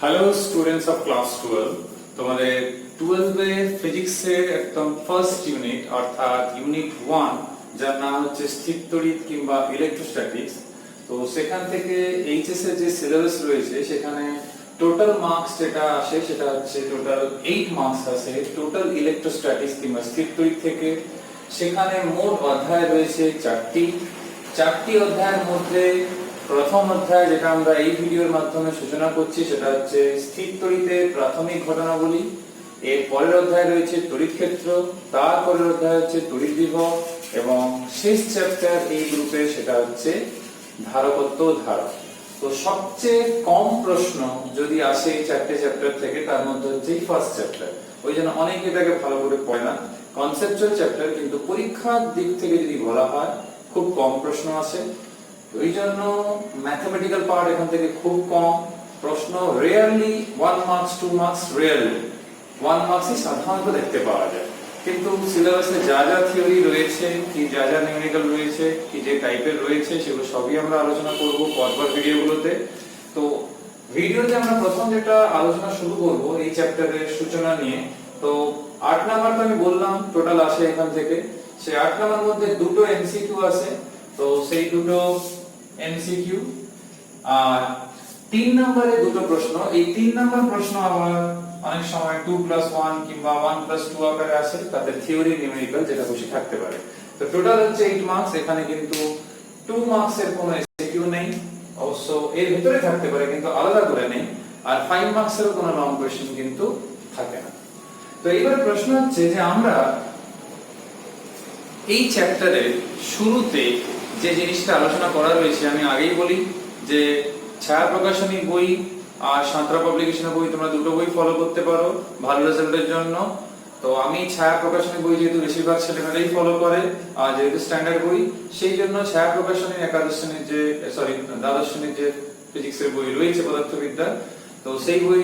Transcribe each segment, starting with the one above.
Hello students of class 12 তোমাদের 12 এ ফিজিক্সের একদম ফার্স্ট ইউনিট অর্থাৎ ইউনিট 1 যার নাম হচ্ছে স্থির তড়িৎ কিংবা ইলেকট্রোস্ট্যাটিক্স। তো সেখান থেকে এইচএস এর যে সিলেবাস রয়েছে সেখানে টোটাল মার্কস যেটা আসে সেটা হচ্ছে টোটাল 8 মার্কস আছে টোটাল ইলেকট্রোস্ট্যাটিক্স কিংবা স্থির তড়িৎ থেকে। সেখানে মোট অধ্যায় রয়েছে চারটি অধ্যায়ের মধ্যে প্রথম অধ্যায় যেটা আমরা এই ভিডিওর মাধ্যমে সূচনা করছি সেটা হচ্ছে স্থির তড়িতের প্রাথমিক ঘটনাবলী। এর পরের অধ্যায় রয়েছে তড়িৎ ক্ষেত্র, তারপরের অধ্যায় হচ্ছে তড়িৎ বিভব এবং শেষ চ্যাপ্টার এই গ্রুপে সেটা হচ্ছে ধারকত্ব ধারক। তো সবচেয়ে কম প্রশ্ন যদি আসে এই চারটে চ্যাপ্টার থেকে তার মধ্যে হচ্ছে এই ফার্স্ট চ্যাপ্টার। ওই জন্য অনেকে এটাকে ভালো করে পড়ে না, কনসেপচুয়াল চ্যাপ্টার, কিন্তু পরীক্ষার দিক থেকে যদি বলা হয় খুব কম প্রশ্ন আসে। ওই জন্য ম্যাথমেটিক্যাল পার্ট এখান থেকে খুব কম প্রশ্ন, রেয়ারলি 1 মার্কস 2 মার্কস, রেয়ারলি 1 মার্কসই সাধারণত দেখতে পাওয়া যায়। কিন্তু সিলেবাসে যা যা থিওরি রয়েছে, কি যা যা নিউমেরিক্যাল রয়েছে, কি যে টাইপের রয়েছে, সেগুলো সবই আমরা আলোচনা করব পরপর ভিডিওগুলোতে। তো ভিডিওতে আমরা প্রথম যেটা আলোচনা শুরু করব এই চ্যাপ্টারের সূচনা নিয়ে। তো 8 নাম্বার তো আমি বললাম টোটাল আসে এখান থেকে। সেই 8 নাম্বার মধ্যে দুটো এমসিকিউ আছে, তো সেই দুটো এমসিকিউ আর 3 নম্বরে দুটো প্রশ্ন। এই 3 নম্বর প্রশ্ন আবার অনেক সময় 2+1 কিংবা 1+2 আকারে আসে, তাদের থিওরি নিউমেরিক্যাল যেটা খুশি থাকতে পারে। তো টোটাল হচ্ছে 8 মার্কস। এখানে কিন্তু 2 মার্কস এর কোনো এমসিকিউ নেই, অবশ্য এর ভিতরে থাকতে পারে কিন্তু আলাদা করে নেই। আর 5 মার্কস এর কোনো লং কোশ্চেন কিন্তু থাকে না। তো এবার প্রশ্ন হচ্ছে যে আমরা এই চ্যাপ্টারের শুরুতে যে জিনিসটা আলোচনা করা রয়েছে, আমি আগেই বলি যে ছায়া প্রকাশনী বই আর সাঁতরা পাবলিকেশনের বই তোমরা দুটো বই ফলো করতে পারো ভালো রেজাল্টের জন্য। তো আমি ছায়া প্রকাশনী বই যেহেতু বেশিরভাগ ছেলেমেয়েরাই ফলো করে আর যেহেতু স্ট্যান্ডার্ড বই, সেই জন্য ছায়া প্রকাশনীর একাদশ শ্রেণীর যে দ্বাদশ শ্রেণীর যে ফিজিক্সের বই রয়েছে পদার্থবিদ্যা, তো সেই বই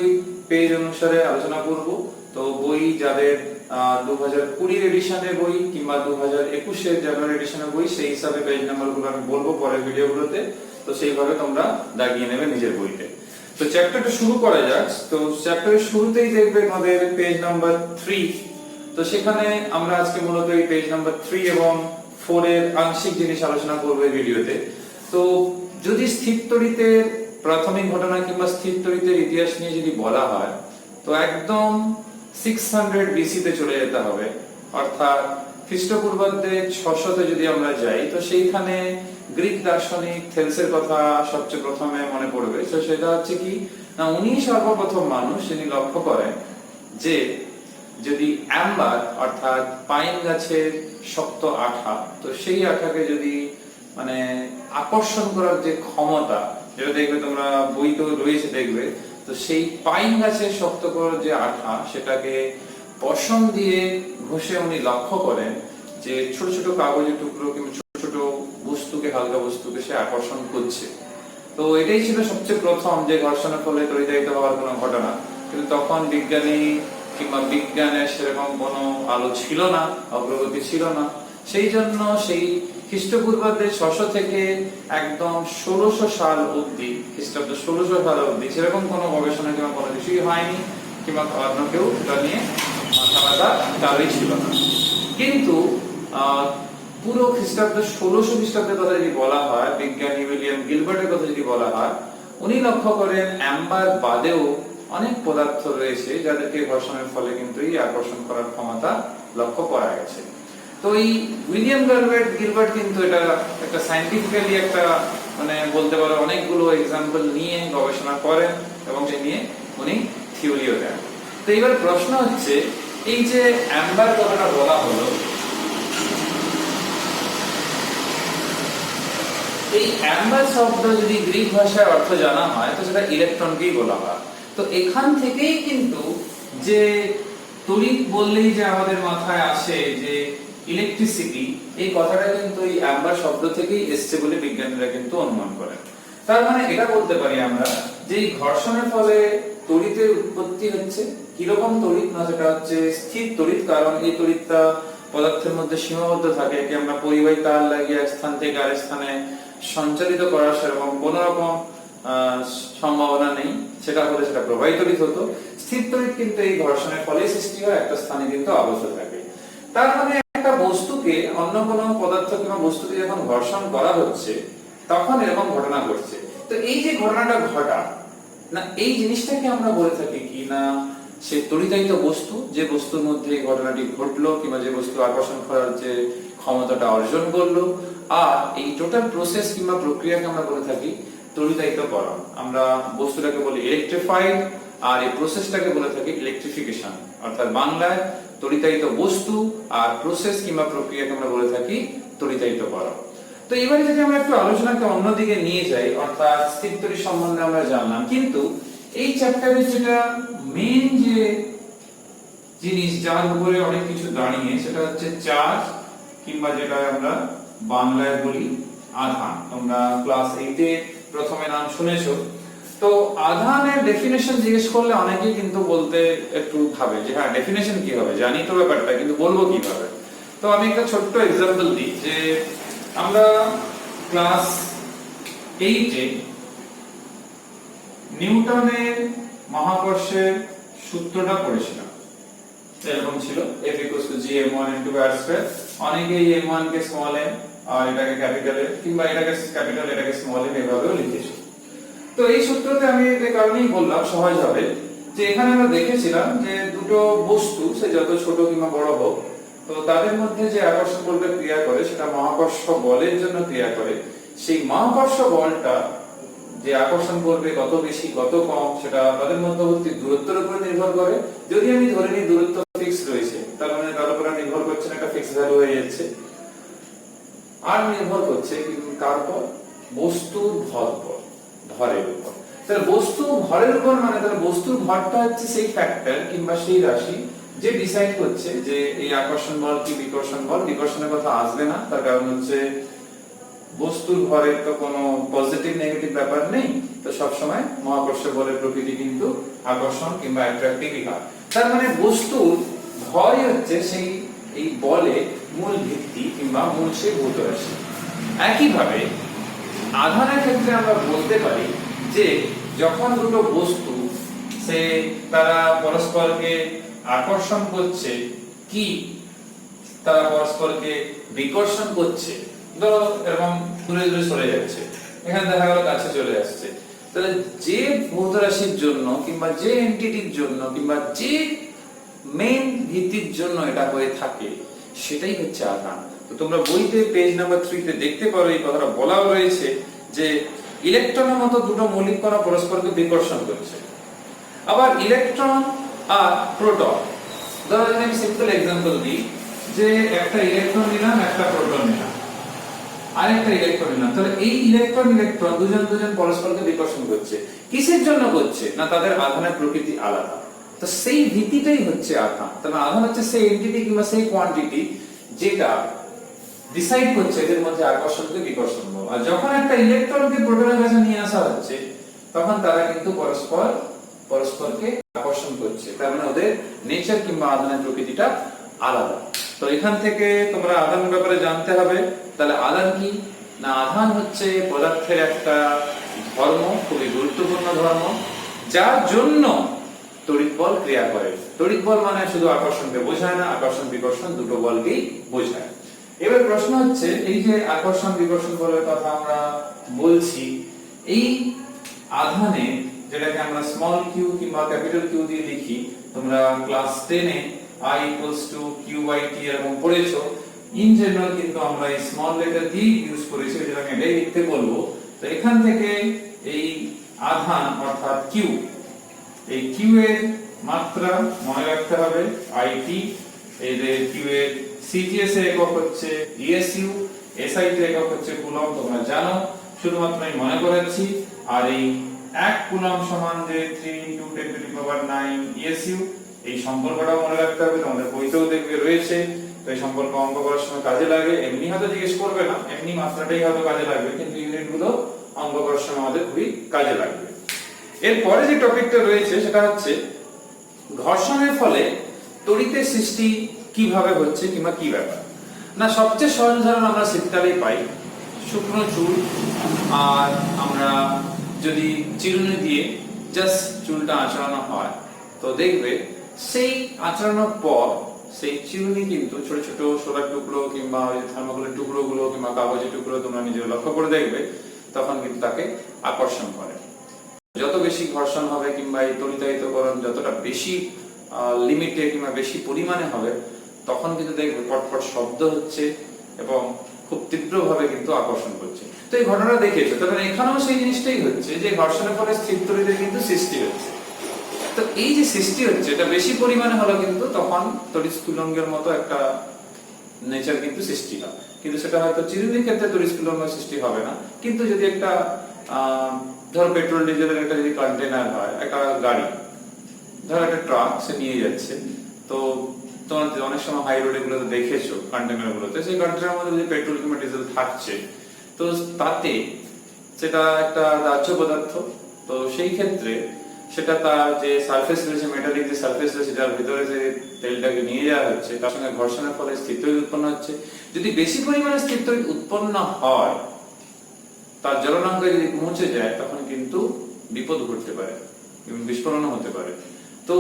পেজ অনুসারে আলোচনা করব। তো বই যাদের 2020 এডিশনের বই কিংবা 2021 জানুয়ারি এডিশনের বই, সেই হিসাবে পেজ নাম্বারগুলো আমি বলবো পরের ভিডিওগুলোতে। তো সেইভাবে তোমরা দাগিয়ে নেবে নিজের বইতে। তো চ্যাপ্টারটা শুরু করা যাক। তো চ্যাপ্টারের শুরুতেই দেখবে আমাদের পেজ নাম্বার 3। তো সেখানে আমরা আজকে মূলত এই পেজ নাম্বার 3 এবং 4 এর আংশিক জিনিস আলোচনা করব এই ভিডিওতে। তো যদি স্থির তড়িতের প্রাথমিক ঘটনা কিংবা স্থির তড়িতের ইতিহাস নিয়ে যদি বলা হয়, তো একদম 600 বিসি তে চলে যেতে হবে, অর্থাৎ খ্রিস্টপূর্বাব্দে 600 তে যদি আমরা যাই, তো সেইখানে গ্রিক দার্শনিক থেলসের কথা সবচেয়ে প্রথমে মনে পড়বে। তো সেটা হচ্ছে কি না, উনি সর্বপ্রথম মানুষ যিনি লক্ষ্য করেন যে যদি অ্যাম্বার অর্থাৎ পাইন গাছের শক্ত আঠা, তো সেই আঠাকে যদি মানে আকর্ষণ করার যে ক্ষমতা, যেটা দেখবে তোমরা বই তো রয়েছে দেখবে, তো সেই পাইন গাছের শক্ত করার যে আঠা, সেটাকে পশম দিয়ে ঘষে উনি লক্ষ্য করেন যে ছোট ছোট কাগজের টুকরো কিংবা ছোট ছোট বস্তুকে, হালকা বস্তুকে সে আকর্ষণ করছে। তো এটাই ছিল সবচেয়ে প্রথম যে ঘর্ষণের ফলে তড়িতায়িত হওয়ার কোনো ঘটনা। কিন্তু তখন বিজ্ঞানী কিংবা বিজ্ঞানের সেরকম কোনো আলো ছিল না, অগ্রগতি ছিল না। সেই জন্য সেই খ্রিস্টপূর্বাব্দে 600 থেকে একদম 1600 সাল অবধি, খ্রিস্টাব্দ 1600 সাল অবধি সেরকম কোনো গবেষণা কিংবা কোনো কিছুই হয়নি, কিংবা অন্য কেউ এটা নিয়ে মাথা ব্যথা কারোই ছিল না। কিন্তু পুরো খ্রিস্টাব্দ 1600 খ্রিস্টাব্দের কথা যদি বলা হয়, বিজ্ঞানী উইলিয়াম গিলবার্টের কথা যদি বলা হয়, উনি লক্ষ্য করেন অ্যাম্বার বাদেও অনেক পদার্থ রয়েছে যাদেরকে ঘর্ষণের ফলে কিন্তু এই আকর্ষণ করার ক্ষমতা লক্ষ্য করা গেছে। তো এই উইলিয়াম গিলবার্ট কিন্তু এটা একটা সায়েন্টিফিক্যালি একটা মানে বলতে পারো অনেকগুলো এক্সাম্পল নিয়ে গবেষণা করেন এবং সে নিয়ে উনি থিওরিও দেন। তো এবার প্রশ্ন হচ্ছে, এই যে অ্যাম্বার কথাটা বলা হলো, এই অ্যাম্বার শব্দ যদি গ্রিক ভাষায় অর্থ জানা হয় তো সেটা ইলেকট্রনকেই বলা হয়। তো এখান থেকেই কিন্তু যে তড়িৎ বললেই যে আমাদের মাথায় আসে যে ইলেকট্রিসিটি, এই কথাটা কিন্তু এই অ্যাম্বার শব্দ থেকেই এসছে বলে বিজ্ঞানীরা কিন্তু অনুমান করেন। তার মানে এটা বলতে পারি আমরা যে এই ঘর্ষণের ফলে তড়িতের উৎপত্তি হচ্ছে। কিরকম তড়িৎ না, সেটা হচ্ছে স্থির তড়িৎ, কারণ এই তড়িৎটা পদার্থের মধ্যে সীমাবদ্ধ থাকে। একে আমরা পরিবাহী তার লাগিয়ে এক স্থান থেকে আরেক স্থানে সঞ্চালিত করার সেরকম কোন রকম সম্ভাবনা নেই, সেটা হলে সেটা প্রবাহী তড়িৎ হতো। স্থির তড়িৎ কিন্তু এই ঘর্ষণের ফলে সৃষ্টি হয়, একটা স্থানে কিন্তু আবদ্ধ থাকে। তার মানে একটা বস্তুকে অন্য কোনো পদার্থ কিংবা বস্তুকে যখন ঘর্ষণ করা হচ্ছে তখন এরকম ঘটনা ঘটছে। তো এই যে ঘটনাটা ঘটা না, এই জিনিসটাকে আমরা বলে থাকি কি না সে তড়িতায়িত বস্তু, যে বস্তুর মধ্যে এই ঘটনাটি ঘটলো কিংবা যে বস্তু আকর্ষণ করার যে ক্ষমতাটা অর্জন করলো। আর এই টোটাল প্রসেস কিংবা প্রক্রিয়াকে আমরা বলে থাকি তড়িতায়িতকরণ। আমরা বস্তুটাকে বলি ইলেকট্রিফাইড আর এই প্রসেসটাকে বলে থাকি ইলেকট্রিফিকেশন। অর্থাৎ বাংলায় তড়িতায়িত বস্তু আর প্রসেস কিংবা প্রক্রিয়াকে আমরা বলে থাকি তড়িতায়িতকরণ। তো এবারে যদি আমরা একটু আলোচনাকে অন্যদিকে নিয়ে যাই, অর্থাৎ স্থির তড়িৎ সম্বন্ধে আমরা জানলাম, কিন্তু এই চ্যাপ্টারে যেটা মেইন যে জিনিস যার উপরে অনেক কিছু দাঁড়িয়ে সেটা হচ্ছে চার্জ কিংবা যেটা আমরা বাংলায় বলি আধান। তোমরা ক্লাস 8 এ প্রথমে নাম শুনেছো। তো আধানের ডেফিনেশন জিজ্ঞেস করলে অনেকেই কিন্তু বলতে একটু ভাবে যে হ্যাঁ ডেফিনেশন কি হবে, জানি তো ব্যাপারটা, কিন্তু বলবো কিভাবে। তো আমি একটা ছোট্ট एग्जांपल দিই যে আমরা ক্লাস 8 এ নিউটনের মহাকর্ষের সূত্রটা পড়েছিলাম। এরকম ছিল F = gm1 * r²। অনেকে m1 কে স্মল m আর এটাকে ক্যাপিটাল এ কিংবা এটাকে ক্যাপিটাল এটাকে স্মল m এভাবেও লিখেছি। তো এই সূত্রতে আমি এই কারণেই বললাম সহজ হবে যে এখানে আমরা দেখেছিলাম যে দুটো বস্তু সে যত ছোট কিংবা বড় হোক, তো তাদের মধ্যে যে আকর্ষণ বলটা ক্রিয়া করে সেটা মহাকর্ষ বলের জন্য ক্রিয়া করে। সেই মহাকর্ষ বলটা যে আকর্ষণ করবে কত বেশি কত কম সেটা তাদের মধ্যবর্তী দূরত্বের উপর নির্ভর করে। যদি আমি ধরে নিই দূরত্ব ফিক্স রয়েছে, তার মানে তার উপর নির্ভর করছে না, একটা ফিক্স ভ্যালু হয়ে যাচ্ছে। আর নির্ভর করছে কিন্তু কার উপর? বস্তুর ভর উপর, ভরের উপর। তাহলে বস্তু ভরের উপর মানে তাহলে বস্তুর ভরটা হচ্ছে সেই ফ্যাক্টর কিংবা সেই রাশি যে ডিসাইড করছে যে এই আকর্ষণ বল কি বিকর্ষণ বল। বিকর্ষণের কথা আসবে না, তার কারণ হচ্ছে বস্তুর ভরের তো কোনো পজিটিভ নেগেটিভ ব্যাপার নেই। তো সব সময় মহাকর্ষ বলের প্রকৃতি কিন্তু আকর্ষণ কিংবা অ্যাট্রাক্টিভই হয়। তার মানে বস্তুর ভরই হচ্ছে সেই এই বলে মূল ভিত্তি কিংবা মূল সেই ভৌত রাশি। একইভাবে আধানের ক্ষেত্রে আমরা বলতে পারি যে যখন দুটো বস্তু সে তারা পরস্পরকে আকর্ষণ করছে কি তারা পরস্পরকে বিকর্ষণ করছে, ধরো এরকম দূরে দূরে সরে যাচ্ছে, এখানে দেখা গেল কাছে চলে আসছে, তাহলে যে ভৌত রাশির জন্য কিংবা যে এন্টিটির জন্য কিংবা যে মেইন ভিত্তির জন্য এটা হয়ে থাকে সেটাই হচ্ছে আধান। তো তোমরা বইতে পেজ নাম্বার 3 তে দেখতে পারো এই কথাটা বলা রয়েছে যে ইলেকট্রনের মতো দুটো মৌলিক কণা পরস্পরকে বিকর্ষণ করছে। আবার ইলেকট্রন আর প্রোটন, ধরো যদি আমি সিম্পল एग्जांपल দিই যে একটা ইলেকট্রন নিলাম একটা প্রোটন নিলাম আরেকটা ইলেকট্রন নিলাম, তাহলে এই ইলেকট্রন ইলেকট্রন দুজন পরস্পরকে বিকর্ষণ করছে। কিসের জন্য করছে না তাদের আধানের প্রকৃতি আলাদা। তো সেই ভিত্তিটাই হচ্ছে আধান। তাহলে আধান হচ্ছে সেই এন্টিটি কিংবা সেই কোয়ান্টিটি যেটা ডিসাইড করছে এদের মধ্যে আকর্ষণকে বিকর্ষণ বল। আর যখন একটা ইলেকট্রনকে প্রোটনের কাছে নিয়ে আসা হচ্ছে তখন তারা কিন্তু পরস্পরকে আকর্ষণ করছে। তার মানে ওদের নেচার কিংবা আধানের প্রকৃতিটা আলাদা। তো এখান থেকে তোমরা আধানের ব্যাপারে জানতে হবে। তাহলে আধান কি না, আধান হচ্ছে পদার্থের একটা ধর্ম, খুবই গুরুত্বপূর্ণ ধর্ম, যার জন্য তড়িৎ বল ক্রিয়া করে। তড়িৎ বল মানে শুধু আকর্ষণকে বোঝায় না, আকর্ষণ বিকর্ষণ দুটো বলকেই বোঝায়। এবার প্রশ্ন হচ্ছে এই যে আকর্ষণ বিকর্ষণ বলের কথা আমরা বলছি, এই আধানে যেটাকে আমরা স্মল কিউ কিংবা ক্যাপিটাল কিউ দিয়ে লিখি, তোমরা ক্লাস 10 এ I = Q/T এরকম পড়েছো। ইন জেনারেল কিন্তু আমরা এই স্মল লেটার দিয়ে ইউজ করেছি, যেটা আমি এটাই লিখতে বলবো। তো এখান থেকে এই আধান অর্থাৎ কিউ, এই কিউ এর মাত্রা মনে রাখতে হবে IT, এর কিউ এর সিজিএস এর একক হচ্ছে ESU, SI এর একক হচ্ছে কুলম্ব, তোমরা জানো, শুধুমাত্র আমি মনে করাচ্ছি। আর এই 1 কুলম্ব সমান যে 3 × 10⁹ ESU, এই সম্পর্কটাও মনে রাখতে হবে, তোমাদের বইতেও দেখবে রয়েছে। তো এই সম্পর্ক অঙ্ক করার সময় কাজে লাগে। এমনি হয়তো জিজ্ঞেস করবে না, এমনি মাত্রাটাই হয়তো কাজে লাগবে, কিন্তু ইউনিটগুলো অঙ্ক করার সময় আমাদের খুবই কাজে লাগবে। এরপরে যে টপিকটা রয়েছে সেটা হচ্ছে ঘর্ষণের ফলে তড়িতের সৃষ্টি কিভাবে হচ্ছে কিংবা কি ব্যাপার। না সবচেয়ে সহজ উদাহরণ আমরা শীতকালেই পাই, শুকনো চুল। আর আমরা যদি চিরুনি দিয়ে জাস্ট চুলটা আঁচড়ানো হয়, তো দেখবে সেই আঁচড়ানোর পর সেই চিরুনি কিন্তু ছোট ছোট সোলার টুকরো কিংবা ওই থার্মোকলের টুকরো গুলো কিংবা কাগজের টুকরো তোমরা নিজে লক্ষ্য করে দেখবে, তখন কিন্তু তাকে আকর্ষণ করে। যত বেশি ঘর্ষণ হবে কিংবা এই তড়িতায়িতকরণ যতটা বেশি লিমিটে কিংবা বেশি পরিমাণে হবে, তখন কিন্তু দেখবে পটপট শব্দ হচ্ছে এবং খুব তীব্রভাবে কিন্তু আকর্ষণ করছে। তো এই ঘটনাটা দেখেছো, তবে এখানেও সেই জিনিসটাই হচ্ছে যে ঘর্ষণের ফলে স্থির তড়িতের কিন্তু সৃষ্টি হচ্ছে। তো এই যে সৃষ্টি হচ্ছে এটা বেশি পরিমাণে হলো কিন্তু তখন তড়িৎ স্ফুলঙ্গের মতো একটা নেচার কিন্তু সৃষ্টি হয়, কিন্তু সেটা হয়তো চিরুনির ক্ষেত্রে তড়িৎ স্ফুলঙ্গ সৃষ্টি হবে না। কিন্তু যদি একটা ধর পেট্রোল ডিজেলের একটা যদি কন্টেনার হয়, একটা গাড়ি ধর একটা ট্রাক সে নিয়ে যাচ্ছে, তো তোমরা অনেক সময় হাই রোডে গুলোতে দেখেছো কন্টেনার গুলোতে, সেই কন্টেনারের মধ্যে যদি পেট্রোল কিংবা ডিজেল থাকছে, তো তাতে সেটা একটা দাহ্য পদার্থ, তো সেই ক্ষেত্রে সেটা তার যে সারফেস রয়েছে, মেটালিক যে সারফেস রয়েছে যার ভিতরে যে তেলটাকে নিয়ে যাওয়া হচ্ছে, তার সঙ্গে ঘর্ষণের ফলে স্থির তড়িৎ উৎপন্ন হচ্ছে। যদি বেশি পরিমাণে স্থির তড়িৎ উৎপন্ন হয়, তার জ্বলনাঙ্কে যদি পৌঁছে যায়, তখন কিন্তু বিপদ ঘটতে পারে এবং বিস্ফোরণও হতে পারে। তো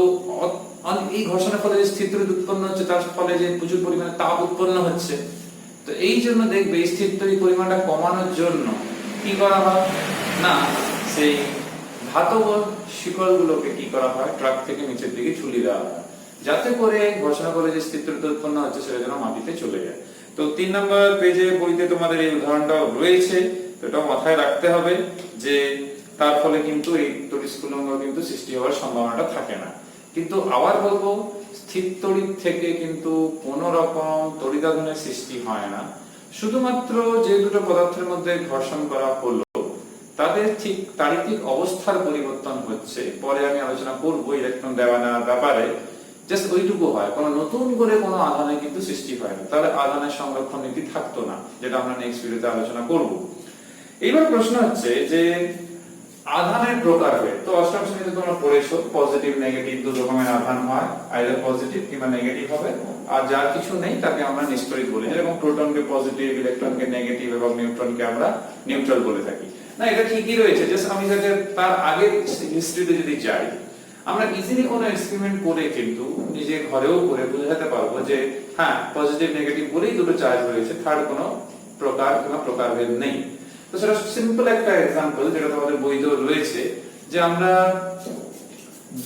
এই ঘর্ষণের ফলে যে স্থির তড়িৎ উৎপন্ন হচ্ছে, তার ফলে যে প্রচুর পরিমাণে তাপ উৎপন্ন হচ্ছে, তো এই জন্য দেখবে এই স্থির তড়িৎ পরিমাণটা কমানোর জন্য কি করা হয় না, সেই ধাতব শিকলগুলোকে কি করা হয়, ট্রাক থেকে নিচের দিকে ঝুলিয়ে দেওয়া হয়, যাতে করে ঘর্ষণ করে যে স্থির তড়িৎ উৎপন্ন হচ্ছে সেটা যেন মাটিতে চলে যায়। তো 3 নম্বর পেজে বইতে তোমাদের এই উদাহরণটা রয়েছে, তো এটা মাথায় রাখতে হবে যে তার ফলে কিন্তু এই তড়িৎ স্ফুলঙ্গ কিন্তু সৃষ্টি হওয়ার সম্ভাবনাটা থাকে না। কিন্তু আবার বলবো, স্থির তড়িৎ থেকে কিন্তু কোনো রকম তড়িদাঘাতের সৃষ্টি হয় না। শুধুমাত্র যে দুটো পদার্থের মধ্যে ঘর্ষণ করা হলো তাদের ঠিক তাড়িতিক অবস্থার পরিবর্তন হচ্ছে, পরে আমি আলোচনা করবো ইলেকট্রন দেওয়া নেওয়ার ব্যাপারে, জাস্ট ওইটুকু হয়, কোনো নতুন করে কোনো আধানের কিন্তু সৃষ্টি হয় না, তাহলে আধানের সংরক্ষণ নীতি থাকতো না, যেটা আমরা নেক্সট ভিডিওতে আলোচনা করব। এইবার প্রশ্ন হচ্ছে যে আধানের প্রকার হয়, তো অষ্টম শ্রেণীতে তোমরা পড়েছো পজিটিভ নেগেটিভ দু রকমের আধান হয়, আইদার পজিটিভ কিংবা নেগেটিভ হবে, আর যার কিছু নেই তাকে আমরা নিষ্ক্রিয় বলি, যেরকম প্রোটনকে পজিটিভ, ইলেকট্রনকে নেগেটিভ এবং নিউট্রনকে আমরা নিউট্রাল বলে থাকি। না, এটা ঠিকই রয়েছে, জাস্ট আমি যাতে তার আগের হিস্ট্রিতে যদি যাই, আমরা ইজিলি কোনো এক্সপেরিমেন্ট করে কিন্তু নিজে ঘরেও করে বোঝাতে পারবো যে হ্যাঁ পজিটিভ নেগেটিভ বলেই দুটো চার্জ রয়েছে, থার্ড কোনো প্রকার কিংবা প্রকারভেদ নেই। তো সেটা সিম্পল একটা এক্সাম্পল যেটা তোমাদের বইতেও রয়েছে, যে আমরা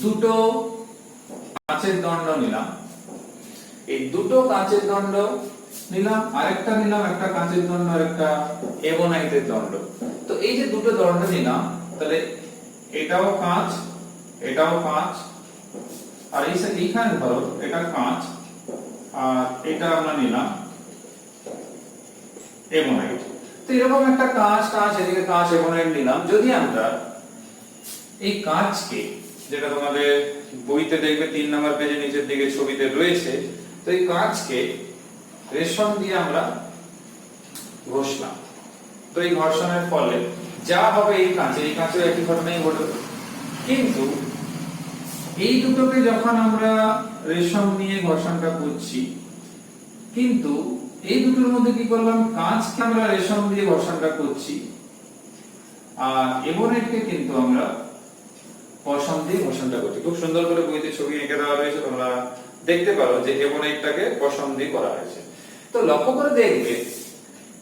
দুটো কাঁচের দণ্ড নিলাম, এই দুটো কাঁচের দণ্ড নিলাম, আরেকটা নিলাম একটা কাঁচের দণ্ড আর একটা এবনাইটের দণ্ড। তো এই যে দুটো দণ্ড নিলাম, তাহলে এটাও কাঁচ, এটাও কাঁচ, আর এইখানে ধরো এটা কাঁচ আর এটা আমরা নিলাম এবনাইট। তো এরকম একটা কাঁচ কাঁচ এদিকে কাঁচ এবনাইট নিলাম। যদি আমরা এই কাঁচকে, যেটা তোমাদের বইতে দেখবে 3 নম্বর পেজে নিচের দিকে ছবিতে রয়েছে, তো এই কাঁচকে রেশম দিয়ে আমরা ঘষলাম, তো এই ঘর্ষণের ফলে যা হবে এই কাঁচেও একই ঘটনাই ঘটবে। কিন্তু এই দুটোকে যখন আমরা রেশম নিয়ে ঘর্ষণটা করছি, কিন্তু এই দুটোর মধ্যে কি করলাম, কাঁচকে আমরা রেশম দিয়ে ঘর্ষণটা করছি আর এবনাইটকে কিন্তু আমরা পশম দিয়ে ঘর্ষণটা করছি। খুব সুন্দর করে বইতে ছবি এঁকে দেওয়া রয়েছে, তোমরা দেখতে পারো যে এবনাইটটাকে পশম দিয়ে করা হয়েছে। তো লক্ষ্য করে দেখবে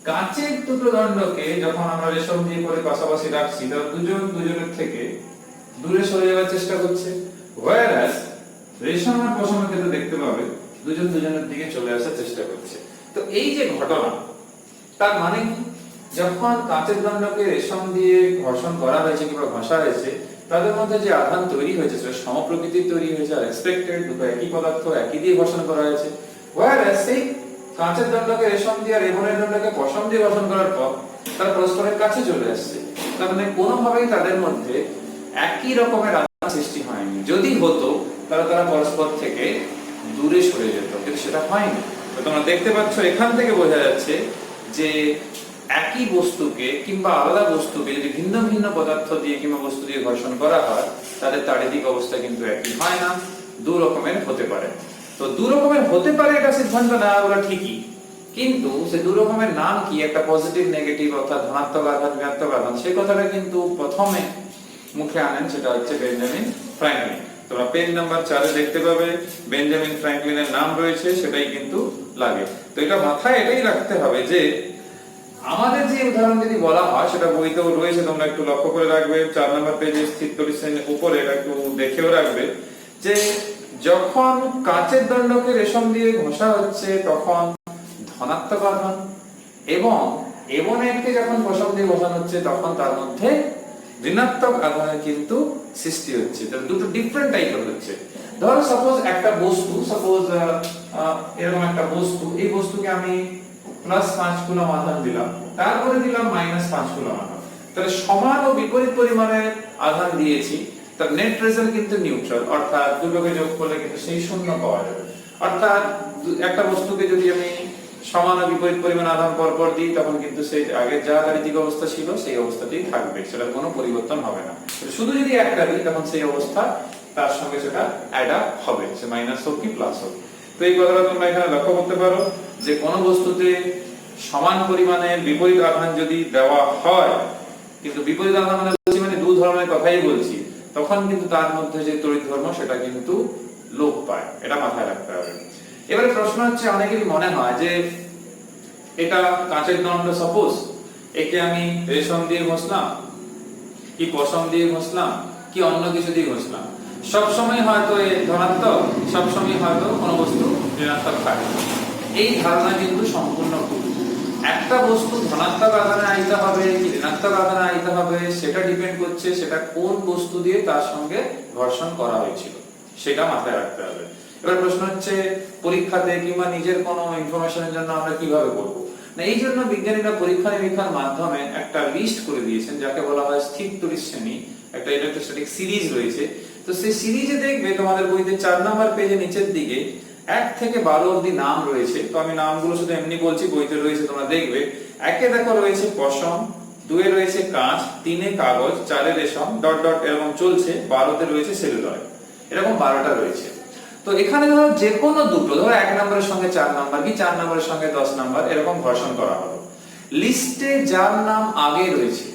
কাঁচের দুটো দণ্ডকে যখন আমরা রেশম দিয়ে করে পাশাপাশি রাখছি, তারা দুজনের থেকে দূরে সরে যাওয়ার চেষ্টা করছে, whereas রেশম আর পশমের ক্ষেত্রে দেখতে পাবে দুজনের দিকে চলে আসার চেষ্টা করছে। তো এই যে ঘটনা, তার মানে কি, যখন কাঁচের দণ্ডকে রেশম দিয়ে ঘর্ষণ করা হয়েছে কিংবা ঘষা হয়েছে, তাদের মধ্যে যে আধান তৈরি হয়েছে সেটা সমপ্রকৃতির তৈরি হয়েছে, আর এক্সপেক্টেড দুটো একই পদার্থ একই দিয়ে ঘর্ষণ করা হয়েছে। whereas সেই কাঁচের দণ্ডকে রেশম দিয়ে আর এবনাইটের দণ্ডকে পশম দিয়ে ঘর্ষণ করার পর তারা পরস্পরের কাছে চলে আসছে, তার মানে কোনোভাবেই তাদের মধ্যে একই রকমের আধান সৃষ্টি হয়নি। যদি হতো তারা পরস্পর থেকে দূরে সরে যেত, কিন্তু সেটা হয়নি। তো তোমরা দেখতে পাচ্ছ এখান থেকে বোঝা যাচ্ছে যে একই বস্তুকে কিংবা আলাদা বস্তুকে যদি ভিন্ন ভিন্ন পদার্থ দিয়ে কিংবা বস্তু দিয়ে ঘর্ষণ করা হয়, তাদের তাড়িতিক অবস্থা কিন্তু একই হয় না, দু রকমের হতে পারে। তো দু রকমের হতে পারে এটা সিদ্ধান্ত নেওয়া বলা ঠিকই, কিন্তু সে দু রকমের নাম কি, একটা পজিটিভ নেগেটিভ অর্থাৎ ধনাত্মক আধান ঋণাত্মক আধান, সেই কথাটা কিন্তু প্রথমে মুখে আনেন সেটা হচ্ছে বেঞ্জামিন ফ্র্যাঙ্কলিন। তোমরা পেন নাম্বার 4 দেখতে পাবে বেঞ্জামিন ফ্র্যাঙ্কলিনের নাম রয়েছে, সেটাই কিন্তু লাগে। তো এটা মাথায় এটাই রাখতে হবে যে আমাদের যে উদাহরণ যদি বলা হয় সেটা বইতেও রয়েছে, তোমরা একটু লক্ষ্য করে রাখবে 4 নম্বর পেজে স্থির তড়িৎ শ্রেণীর উপরে এটা একটু দেখেও রাখবে যে যখন কাঁচের দণ্ডকে রেশম দিয়ে ঘষা হচ্ছে তখন ধনাত্মক আধান, এবং এবনেটকে যখন রেশম দিয়ে ঘষানো হচ্ছে তখন তার মধ্যে ঋণাত্মক আধানের কিন্তু সৃষ্টি হচ্ছে। তাহলে দুটো ডিফারেন্ট টাইপের হচ্ছে। ধরো সাপোজ একটা বস্তু, সাপোজ এরকম একটা বস্তু, এই বস্তুকে আমি +5 কুলম্ব আধান দিলাম, তারপরে দিলাম -5 কুলম্ব আধান, তাহলে সমান ও বিপরীত পরিমাণের আধান দিয়েছি, তার নেট রেজাল্ট কিন্তু নিউট্রাল, অর্থাৎ দুটোকে যোগ করলে কিন্তু সেই শূন্য পাওয়া যাবে। অর্থাৎ একটা বস্তুকে যদি আমি সমান ও বিপরীত পরিমাণ আধান পরপর দিই তখন কিন্তু সেই আগের যা গাণিতিক অবস্থা ছিল সেই অবস্থাতেই থাকবে, সেটার কোনো পরিবর্তন হবে না। শুধু যদি একটা দিই তখন সেই অবস্থা তার সঙ্গে সেটা অ্যাড আপ হবে, সে মাইনাস হোক কি প্লাস হোক। তো এই কথাটা তোমরা এখানে লক্ষ্য করতে পারো যে কোন বস্তুতে সমান পরিমাণের বিপরীত আধান যদি দেওয়া হয়, কিন্তু বিপরীত আধান মানে বলছি মানে দুই ধর্মের কথাই বলছি, তখন কিন্তু তার মধ্যে যে তড়িৎ ধর্ম সেটা কিন্তু লোপ পায়, এটা মাথায় রাখতে হবে। এবারে প্রশ্ন হচ্ছে অনেকেরই মনে হয় যে এটা কাঁচের দণ্ড, সাপোজ একে আমি রেশম দিয়ে ঘষলাম কি পশম দিয়ে ঘষলাম কি অন্য কিছু দিয়ে ঘষলাম, সব সময় হয়তো এই ধনাত্মক, সব সময় হয়তো কোনো বস্তু ঋণাত্মক থাকে। এই ধারণা কিন্তু সম্পূর্ণ ভুল। একটা বস্তু ধনাত্মক আধানে আইতে হবে কি ঋণাত্মক আধানে আইতে হবে সেটা ডিপেন্ড করছে সেটা কোন বস্তু দিয়ে তার সঙ্গে ঘর্ষণ করা হয়েছিল, সেটা মাথায় রাখতে হবে। এবার প্রশ্ন হচ্ছে পরীক্ষাতে কিংবা নিজের কোনো ইনফরমেশনের জন্য আমরা কিভাবে করব না, এই জন্য বিজ্ঞানীরা পরীক্ষা নিরীক্ষার মাধ্যমে একটা লিস্ট করে দিয়েছেন যাকে বলা হয় স্থির তড়িৎ শ্রেণী, একটা ইলেকট্রোস্ট্যাটিক সিরিজ রয়েছে। তো সেই সিরিজে দেখবে তোমাদের বইতে 4 নম্বর পেজে নিচের দিকে 1 থেকে 12 অবধি নাম রয়েছে। তো আমি নামগুলো শুধু এমনি বলছি, বইতে রয়েছে তোমরা দেখবে। 1 এ দেখো রয়েছে পশম, 2 এ রয়েছে কাঁচ, 3 এ কাগজ, 4 এ রেশম, ডট ডট এরকম চলছে, 12 তে রয়েছে সেলুলয়েড, এরকম 12টা রয়েছে। তো এখানে ধরো যে কোনো দুটো, ধরো 1 নম্বরের সঙ্গে 4 নাম্বার কি 4 নম্বরের সঙ্গে 10 নাম্বার এরকম ঘর্ষণ করা হলো, লিস্টে যার নাম আগে রয়েছে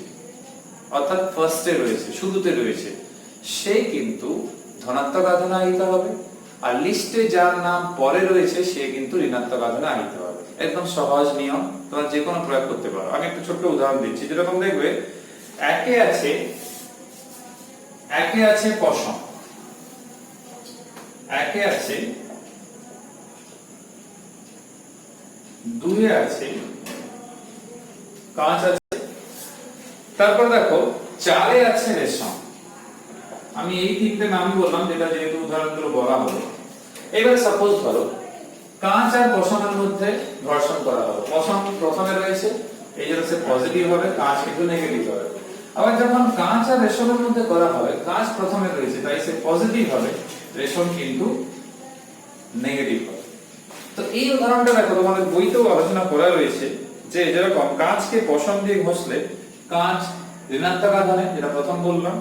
অর্থাৎ ফার্স্টে রয়েছে, শুরুতে রয়েছে, সে কিন্তু ধনাত্মক আধানে আহিত হবে, আর লিস্টে যার নাম পরে রয়েছে সে কিন্তু ঋণাত্মক আধানে আহিত হবে। একদম সহজ নিয়ম, তোমরা যে কোনো প্রয়োগ করতে পারো। আমি একটা ছোট্ট উদাহরণ দিচ্ছি, যেরকম দেখবে একে আছে পশম, একে আছে, 2 এ আছে কাঁচ আছে, তারপর দেখো 4 এ আছে রেশম। আমি এই তিনটে নামই বললাম যেটা যেহেতু উদাহরণগুলো বলা হলো। এবারে সাপোজ ধরো কাঁচ আর পশমের মধ্যে ঘর্ষণ করা হলো, পশম প্রথমে রয়েছে এই জন্য সে পজিটিভ হবে, কাঁচ কিন্তু নেগেটিভ হবে। আবার যখন কাঁচ আর রেশমের মধ্যে করা হয়, কাঁচ প্রথমে রয়েছে তাই সে পজিটিভ হবে, রেশম কিন্তু নেগেটিভ হবে। তো এই উদাহরণটা দেখো তোমাদের বইতেও আলোচনা করা রয়েছে যে যেরকম কাঁচকে পশম দিয়ে ঘষলে কাঁচ ঋণাত্মক আধানে, যেটা প্রথম বললাম,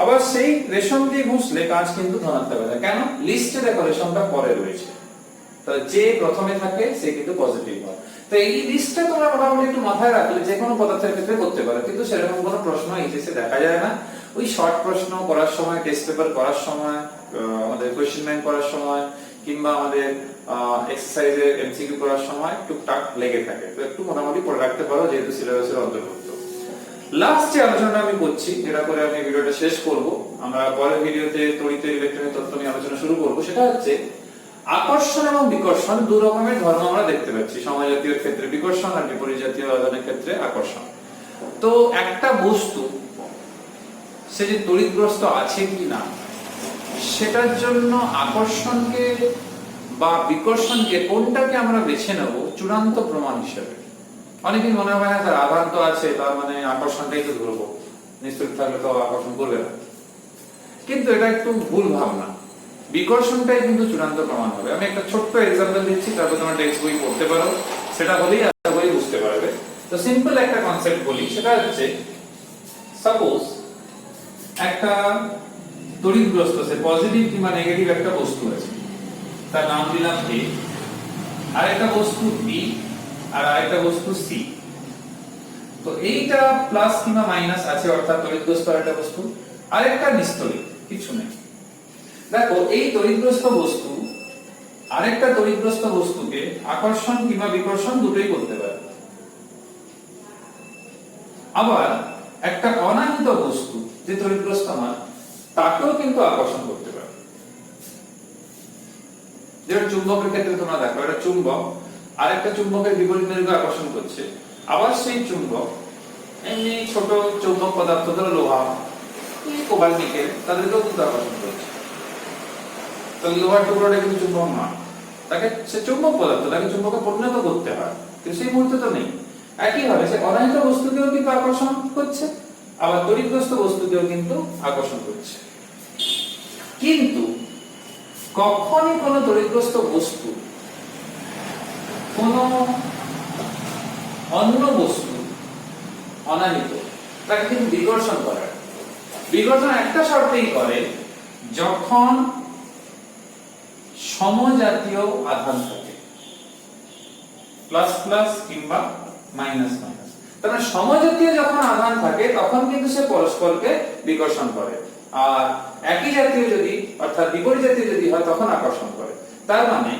আবার সেই রেশম দিয়ে ঘষলে কাঁচ কিন্তু ধনাত্মক আধানে। কেন? লিস্টে দেখো রেশমটা পরে রয়েছে, তাহলে যে প্রথমে থাকে সে কিন্তু পজিটিভ হয়। তো এই লিস্টটা তোমরা মোটামুটি একটু মাথায় রাখলে যে কোনো পদার্থের ক্ষেত্রে করতে পারো, কিন্তু সেরকম কোনো প্রশ্ন এইচএসে দেখা যায় না। ওই শর্ট প্রশ্ন করার সময়, টেস্ট পেপার করার সময়, আমাদের কোশ্চেন ব্যাংক করার সময় কিংবা আমাদের এক্সারসাইজে এমসিকিউ করার সময় টুকটাক লেগে থাকে। তো একটু মোটামুটি পড়ে রাখতে পারো যেহেতু সিলেবাসের অন্তর্ভুক্ত। লাস্ট যে আলোচনাটা আমি করছি, যেটা করে আমি ভিডিওটা শেষ করব, আমরা পরের ভিডিওতে তড়িৎ ইলেকট্রনিক তত্ত্ব নিয়ে আলোচনা শুরু করব। সেটা হচ্ছে আকর্ষণ এবং বিকর্ষণ, দু রকমের ধর্ম আমরা দেখতে পাচ্ছি। সমজাতীয় ক্ষেত্রে বিকর্ষণ আর বিপরীত জাতীয় আধানের ক্ষেত্রে আকর্ষণ। তো একটা বস্তু সে যে তড়িৎগ্রস্ত আছে কি না সেটার জন্য আকর্ষণকে বা বিকর্ষণকে কোনটাকে আমরা বেছে নেব চূড়ান্ত প্রমাণ হিসেবে। অনেকেই মনে হয় না স্যার আধান তো আছে তার মানে আকর্ষণটাই তো ধরবো, নিশ্চিত থাকলে তো আকর্ষণ করবে না, কিন্তু এটা একটু ভুল ভাবনা। বিকর্ষণটাই কিন্তু চূড়ান্ত প্রমাণ হবে। আমি একটা ছোট্ট এক্সাম্পল দিচ্ছি, তারপর তোমরা টেক্সট বই পড়তে পারো, সেটা হলেই আশা করি বুঝতে পারবে। তো সিম্পল একটা কনসেপ্ট বলি, সেটা হচ্ছে সাপোজ একটা তড়িৎগ্রস্ত, সে পজিটিভ কিংবা নেগেটিভ একটা বস্তু আছে, তার নাম দিলাম এ, আর একটা বস্তু বি, আর আরেকটা বস্তু সি। তো এইটা প্লাস কিংবা মাইনাস আছে, অর্থাৎ তড়িৎগ্রস্ত একটা বস্তু, আরেকটা নিস্তড়িৎ, কিছু নেই। দেখো এই তড়িৎগ্রস্ত বস্তু আরেকটা তড়িৎগ্রস্ত বস্তুকে আকর্ষণ কিংবা বিকর্ষণ দুটোই করতে পারে। আবার একটা অনাহিত বস্তু যে তড়িৎগ্রস্ত নয় তাকেও কিন্তু আকর্ষণ করতে পারে। যেমন চুম্বকের ক্ষেত্রে তোমরা দেখো একটা চুম্বক আরেকটা চুম্বকের বিপরীত মেরুকে আকর্ষণ করছে, আবার সেই চুম্বক এমনি ছোট চৌম্বক পদার্থ, ধরো লোহা, কোবাল্ট, নিকেল, তাদেরকেও কিন্তু আকর্ষণ করছে। তো লোহার টুকরোটা কিন্তু চুম্বক না, তাকে সে চুম্বক পদার্থ, তাকে চুম্বকে পরিণত করতে হয়, কিন্তু সেই মুহূর্তে তো নেই। একইভাবে সে অনাহিত বস্তুকেও কিন্তু আকর্ষণ করছে, আবার তড়িৎগ্রস্ত বস্তুকেও কিন্তু আকর্ষণ করছে। কিন্তু কখনই কোনো তড়িৎগ্রস্ত বস্তু কোনো অন্য বস্তু অনাহিত তাকে কিন্তু বিকর্ষণ করে। বিকর্ষণ একটা শর্তেই করে, যখন সমজাতীয় আধান থাকে, প্লাস প্লাস কিংবা মাইনাস মাইনাস। তার মানে সমজাতীয় যখন আধান থাকে তখন কিন্তু সে পরস্পরকে বিকর্ষণ করে, আর একই জাতীয় যদি অর্থাৎ বিপরীত জাতীয় যদি হয় তখন আকর্ষণ করে। তার মানে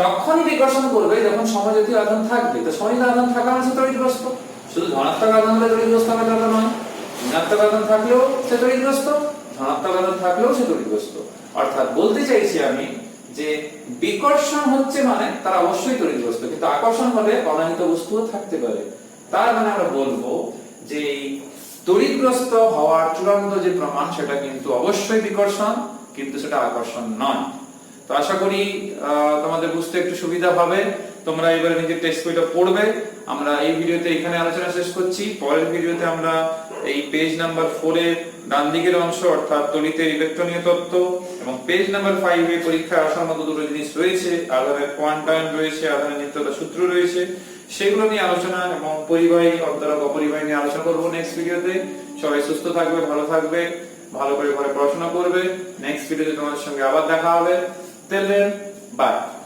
তখনই বিকর্ষণ করবে যখন সমজাতীয় আধান থাকবে। তো সমজাতীয় আধান থাকা মানে তড়িৎগ্রস্ত। শুধু ধনাত্মক আধান হলে তড়িৎগ্রস্ত হবে তা নয়, ঋণাত্মক আধান থাকলেও সে তড়িৎগ্রস্ত, ধনাত্মক আধান থাকলেও সে তড়িৎগ্রস্ত। অর্থাৎ বলতে চাইছি আমি যে বিকর্ষণ হচ্ছে মানে তারা অবশ্যই তড়িৎগ্রস্ত, কিন্তু আকর্ষণ হলে অনাহিত বস্তুও থাকতে পারে। তার মানে আমরা বলবো যে তড়িৎগ্রস্ত হওয়ার চূড়ান্ত যে প্রমাণ সেটা কিন্তু অবশ্যই বিকর্ষণ, কিন্তু সেটা আকর্ষণ নয়। তো আশা করি তোমাদের বুঝতে একটু সুবিধা হবে। তোমরা এবারে নিজের টেক্সট বইটা পড়বে। আমরা এই ভিডিওতে এখানে আলোচনা শেষ করছি। পরের ভিডিওতে আমরা এই পেজ নাম্বার 4 এর ডান দিকের অংশ অর্থাৎ তড়িতের ইলেকট্রনীয় তত্ত্ব এবং পেজ নাম্বার 5 এ পরীক্ষায় আসার মতো দুটো জিনিস রয়েছে, আধানের কোয়ান্টায়ন রয়েছে, আধানের নিত্যতা সূত্র রয়েছে, সেগুলো নিয়ে আলোচনা এবং পরিবাহী অন্তরক অপরিবাহী নিয়ে আলোচনা করব নেক্সট ভিডিওতে। সবাই সুস্থ থাকবে, ভালো থাকবে, ভালো করে ঘরে পড়াশোনা করবে। নেক্সট ভিডিওতে তোমাদের সঙ্গে আবার দেখা হবে। Till then, bye.